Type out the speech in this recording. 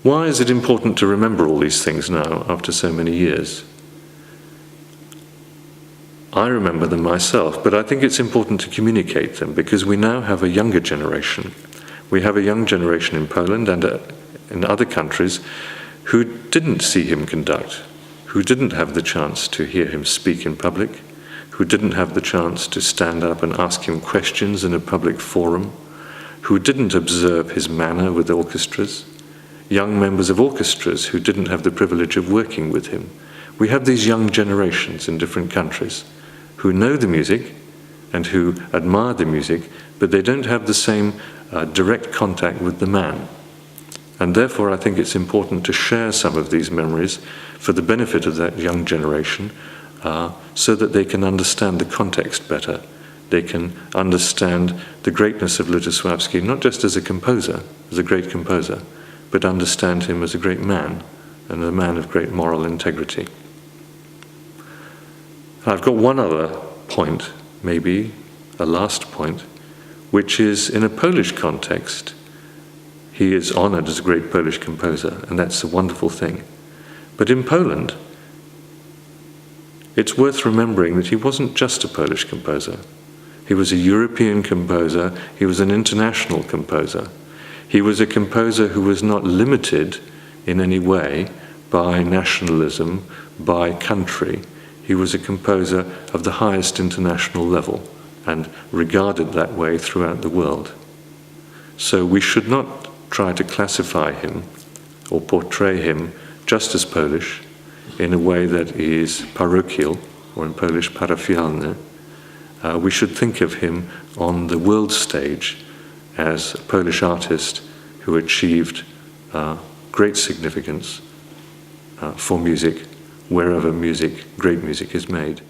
Why is it important to remember all these things now, after so many years? I remember them myself, but I think it's important to communicate them, because we now have a younger generation. We have a young generation in Poland and in other countries who didn't see him conduct, who didn't have the chance to hear him speak in public, who didn't have the chance to stand up and ask him questions in a public forum, who didn't observe his manner with orchestras, young members of orchestras who didn't have the privilege of working with him. We have these young generations in different countries who know the music and who admire the music, but they don't have the same direct contact with the man. And therefore I think it's important to share some of these memories for the benefit of that young generation, so that they can understand the context better. They can understand the greatness of Lutosławski, not just as a composer, as a great composer, but understand him as a great man, and a man of great moral integrity. I've got one other point, maybe a last point, which is in a Polish context. He is honored as a great Polish composer, and that's a wonderful thing. But in Poland, it's worth remembering that he wasn't just a Polish composer. He was a European composer, he was an international composer. He was a composer who was not limited in any way by nationalism, by country. He was a composer of the highest international level and regarded that way throughout the world. So we should not try to classify him or portray him just as Polish in a way that is parochial, or in Polish parafialny. We should think of him on the world stage as a Polish artist who achieved great significance for music wherever music, great music, is made.